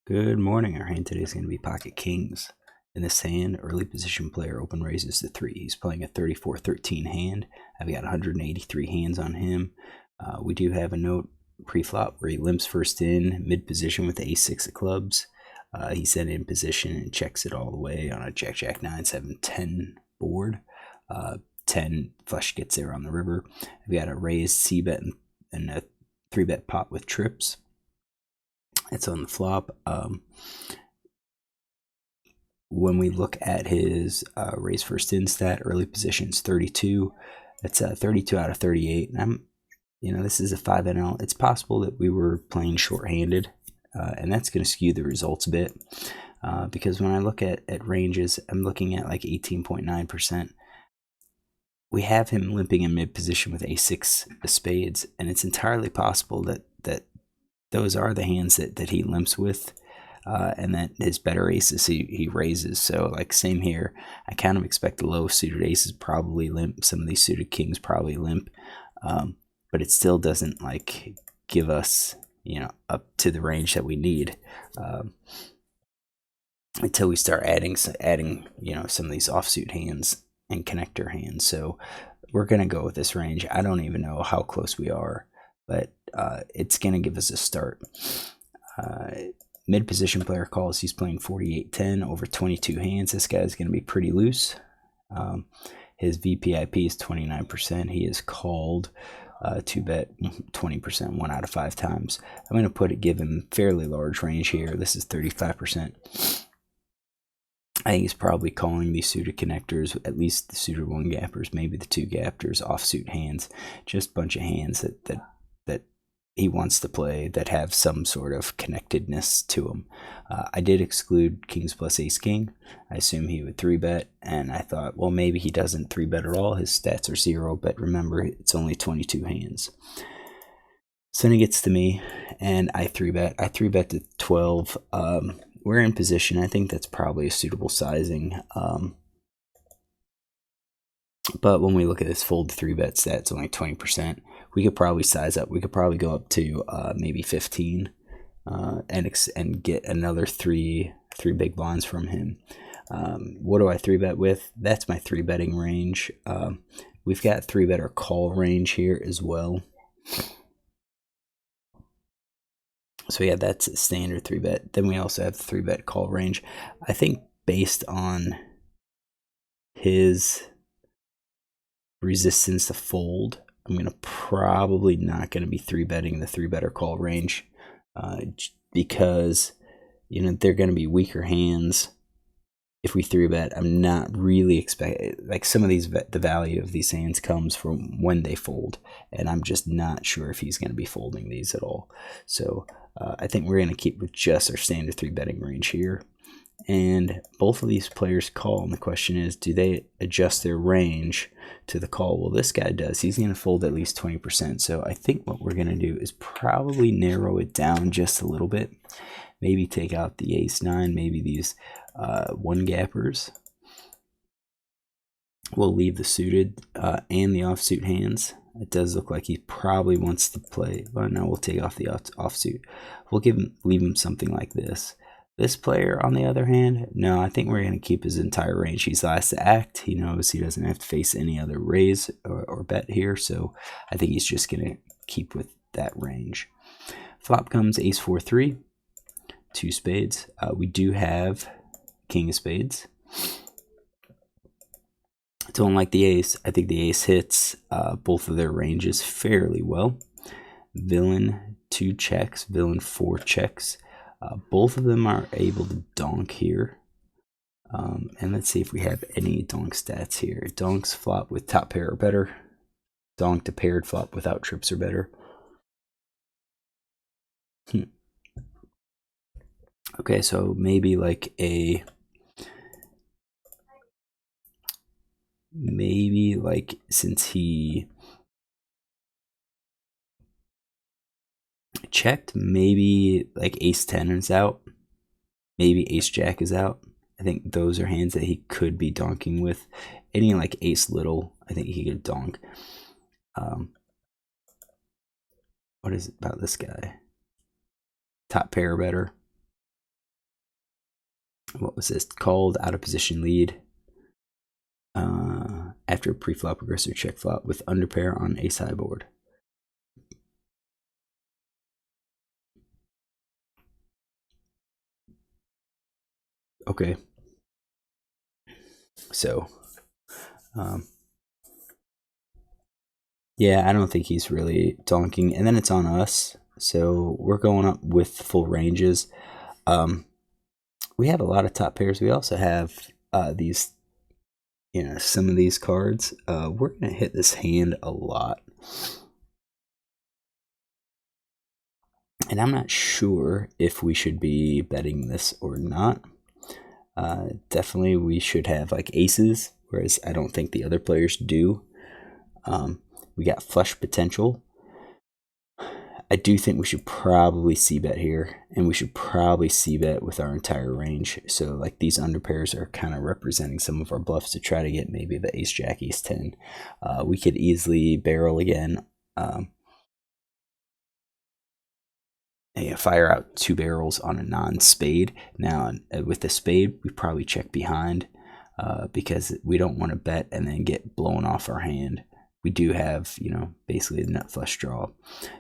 Good morning. Our hand today is going to be Pocket Kings. In this hand, early position player open raises to 3. He's playing a 34-13 hand. I've got 183 hands on him. We do have a note pre-flop where he limps first in, mid-position with the ace-6 of clubs. He's then in position and checks it all the way on a jack-jack 9-7-10 board. 10 flush gets there on the river. I've got a raised c-bet and a 3-bet pot with trips. It's on the flop. When we look at his raise first in stat, early positions 32. That's 32 out of 38. And this is a 5NL. It's possible that we were playing shorthanded, and that's going to skew the results a bit. Because when I look at ranges, I'm looking at like 18.9%. We have him limping in mid position with a6 of spades, and it's entirely possible that those are the hands that he limps with, and that his better aces he raises. So like same here, I kind of expect the low suited aces probably limp. Some of these suited kings probably limp, but it still doesn't like give us up to the range that we need until we start adding some of these offsuit hands and connector hands. So we're gonna go with this range. I don't even know how close we are, but it's going to give us a start. Mid-position player calls. He's playing 48-10 over 22 hands. This guy is going to be pretty loose. His VPIP is 29%. He is called to bet 20% 1 out of 5 times. I'm going to give him fairly large range here. This is 35%. I think he's probably calling these suited connectors, at least the suited 1-gappers, maybe the 2-gappers, offsuit hands, just a bunch of hands that he wants to play that have some sort of connectedness to them. I did exclude kings plus ace king. I assume he would 3-bet, and I thought, well, maybe he doesn't 3-bet at all. His stats are 0, but remember, it's only 22 hands. So then he gets to me, and I 3-bet. I 3-bet to 12. We're in position. I think that's probably a suitable sizing. But when we look at this fold 3-bet stat, it's only 20%. We could probably size up. We could probably go up to maybe 15 and get another three big blinds from him. What do I 3-bet with? That's my 3-betting range. We've got 3-bet or call range here as well. So yeah, that's a standard 3-bet. Then we also have the 3-bet call range. I think based on his resistance to fold, I'm going to probably not going to be 3-betting the 3-bet or call range because they're going to be weaker hands. If we 3-bet, I'm not really expecting, like, some of these, the value of these hands comes from when they fold, and I'm just not sure if he's going to be folding these at all. So I think we're going to keep with just our standard 3-betting range here. And both of these players call, and the question is, do they adjust their range to the call? Well, this guy does. He's going to fold at least 20%. So I think what we're going to do is probably narrow it down just a little bit. Maybe take out the ace-9, maybe these 1-gappers. We'll leave the suited and the offsuit hands. It does look like he probably wants to play. Well, no, we'll take off the offsuit. We'll leave him something like this. This player, on the other hand, no, I think we're going to keep his entire range. He's last to act. He knows he doesn't have to face any other raise or bet here, so I think he's just going to keep with that range. Flop comes ace-4-3, 2 spades. We do have king of spades. Don't like the ace. I think the ace hits both of their ranges fairly well. Villain 2 checks, villain 4 checks. Both of them are able to donk here. And let's see if we have any donk stats here. Donks flop with top pair or better. Donk to paired flop without trips or better. Okay, so maybe like since he checked, maybe like ace-10 is out. Maybe ace-jack is out. I think those are hands that he could be donking with. Any like ace-little, I think he could donk. What is it about this guy? Top pair or better. what was this called? Out of position lead. After a pre-flop aggressive check flop with underpair on ace high board. Okay. So, yeah, I don't think he's really donking. And then it's on us. So we're going up with full ranges. We have a lot of top pairs. We also have these, some of these cards. We're going to hit this hand a lot. And I'm not sure if we should be betting this or not. Definitely we should have like aces, whereas I don't think the other players do. We got flush potential. I do think we should probably c-bet here, and we should probably c-bet with our entire range. So like these underpairs are kind of representing some of our bluffs to try to get maybe the ace jack ace 10. We could easily barrel again. Fire out 2 barrels on a non-spade. Now with the spade we probably check behind because we don't want to bet and then get blown off our hand. We do have, basically a nut flush draw.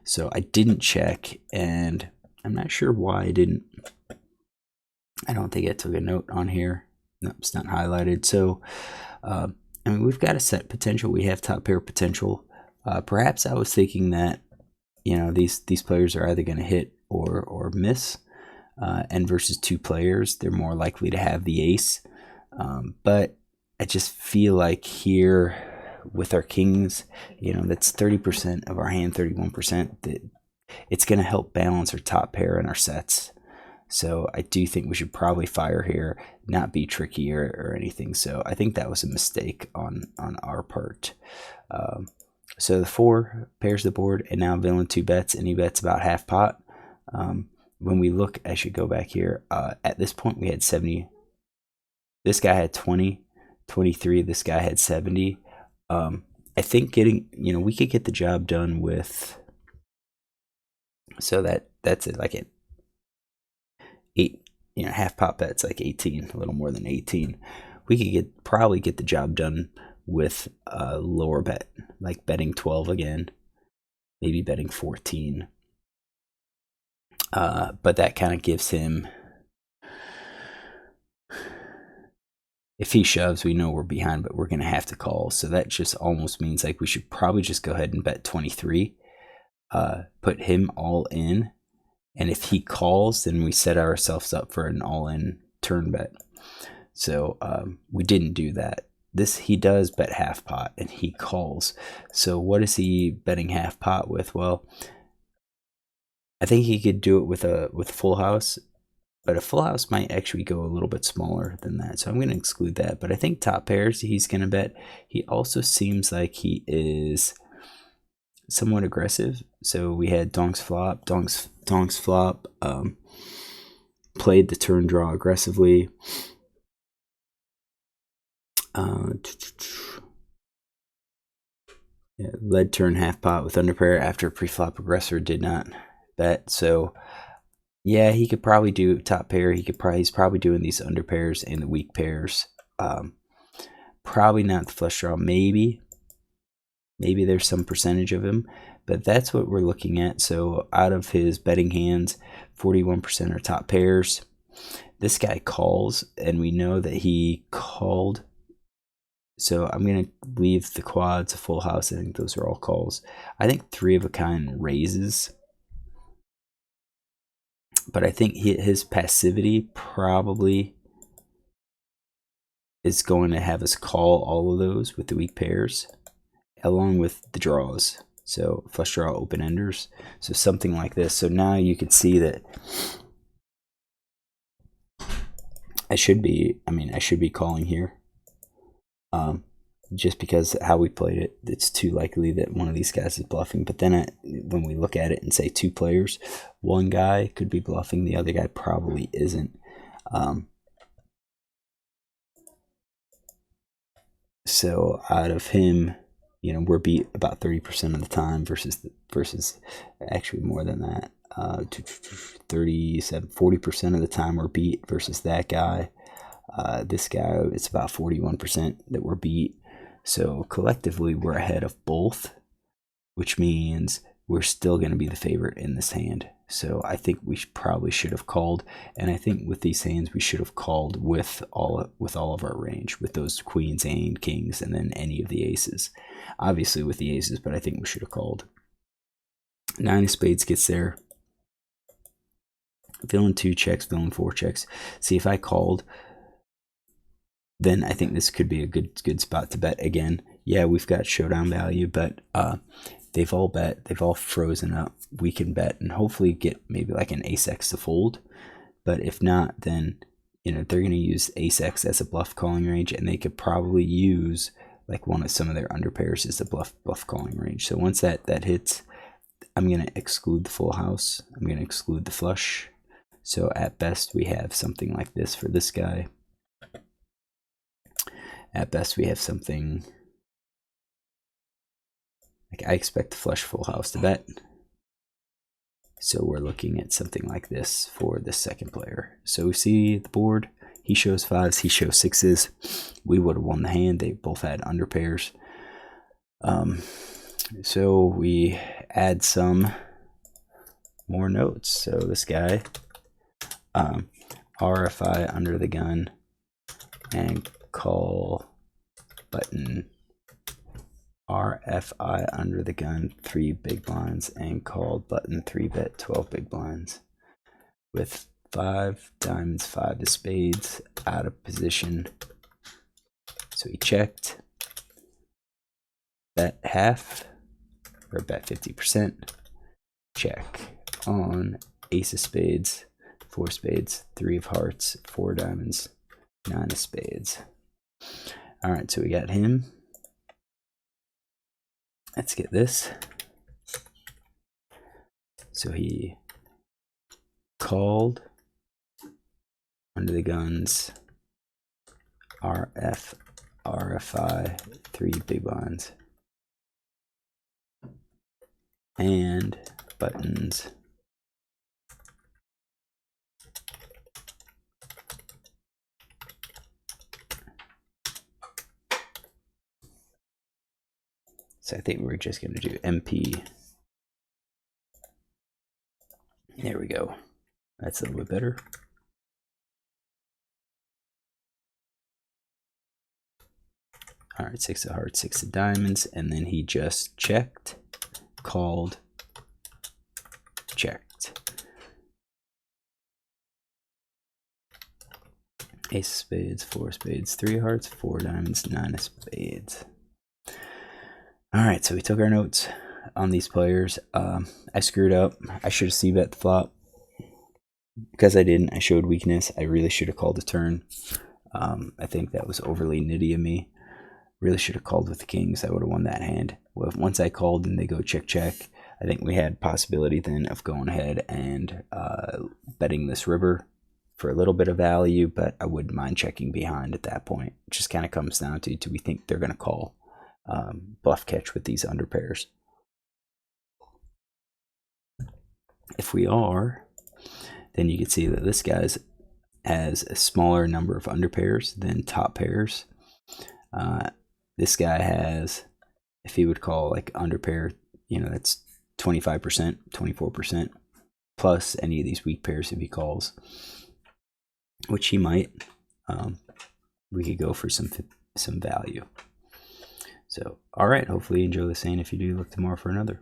So I didn't check, and I'm not sure why I didn't. I don't think I took a note on here. No, it's not highlighted. So, we've got a set potential. We have top pair potential. Perhaps I was thinking that, these players are either going to hit or miss. And versus 2 players, they're more likely to have the ace. But I just feel like here, with our kings, that's 30% of our hand, 31%, that it's going to help balance our top pair and our sets. So I do think we should probably fire here, not be tricky or anything. So I think that was a mistake on our part. So the 4 pairs the board, and now villain 2 bets, and he bets about half pot. When we look, I should go back here. At this point we had 70. This guy had 20, 23. This guy had 70. I think getting, we could get the job done with, so that's it, like at 8, half pot bets, like 18, a little more than 18. We could probably get the job done with a lower bet, like betting 12 again, maybe betting 14. But that kind of gives him, if he shoves, we know we're behind, but we're going to have to call. So that just almost means like we should probably just go ahead and bet 23, put him all in. And if he calls, then we set ourselves up for an all-in turn bet. So we didn't do that. He does bet half pot, and he calls. So what is he betting half pot with? Well, I think he could do it with a full house. But a full house might actually go a little bit smaller than that. So I'm going to exclude that. But I think top pairs he's going to bet. He also seems like he is somewhat aggressive. So we had donks flop, donks flop, played the turn draw aggressively. Led turn half pot with underpair after pre-flop aggressor did not bet. So yeah, he could probably do top pair. He's probably doing these under pairs and the weak pairs. Probably not the flush draw. Maybe there's some percentage of him, but that's what we're looking at. So out of his betting hands, 41% are top pairs. This guy calls, and we know that he called. So I'm going to leave the quads, a full house. I think those are all calls. I think 3 of a kind raises. But I think his passivity probably is going to have us call all of those with the weak pairs, along with the draws. So flush draw, open enders. So something like this. So now you can see that I should be calling here. Just because how we played it, it's too likely that one of these guys is bluffing. But then when we look at it and say 2 players, one guy could be bluffing, the other guy probably isn't. So out of him, we're beat about 30% of the time versus actually more than that. 40% of the time we're beat versus that guy. This guy, it's about 41% that we're beat. So collectively, we're ahead of both, which means we're still going to be the favorite in this hand. So I think we probably should have called, and I think with these hands we should have called with all of our range, with those queens and kings, and then any of the aces. Obviously with the aces, but I think we should have called. 9 of spades gets there. Villain 2 checks, villain 4 checks. See, if I called, then I think this could be a good spot to bet again. Yeah, we've got showdown value, but they've all bet, they've all frozen up. We can bet and hopefully get maybe like an ace-x to fold. But if not, then they're going to use ace-x as a bluff calling range, and they could probably use like some of their underpairs as a bluff calling range. So once that hits, I'm going to exclude the full house. I'm going to exclude the flush. So at best we have something like this for this guy. At best we have something like, I expect the flush full house to bet. So we're looking at something like this for the second player. So we see the board, he shows 5s, he shows 6s. We would have won the hand. They both had underpairs. So we add some more notes. So this guy, RFI under the gun and call button. RFI under the gun 3 big blinds and called button 3 bet 12 big blinds with 5 diamonds, 5 of spades, out of position. So he checked, bet half or bet 50%, check on ace of spades, 4 spades, 3 of hearts, 4 diamonds, 9 of spades. All right, so we got him. Let's get this. So he called under the guns, RFI 3 big blinds and buttons. So I think we're just going to do MP. There we go. That's a little bit better. All right, 6 of hearts, 6 of diamonds, and then he just checked, called, checked. Ace of spades, 4 spades, 3 hearts, 4 diamonds, 9 of spades. All right, so we took our notes on these players. I screwed up. I should have c-bet the flop. Because I didn't, I showed weakness. I really should have called a turn. I think that was overly nitty of me. Really should have called with the kings. I would have won that hand. Well, once I called and they go check, check, I think we had possibility then of going ahead and betting this river for a little bit of value, but I wouldn't mind checking behind at that point. It just kind of comes down to, do we think they're going to call bluff catch with these underpairs? If we are, then you can see that this guy has a smaller number of underpairs than top pairs. This guy has, if he would call like underpair, that's 25%, 24%, plus any of these weak pairs if he calls, which he might. We could go for some value. So, all right, hopefully you enjoy this hand. If you do, look tomorrow for another.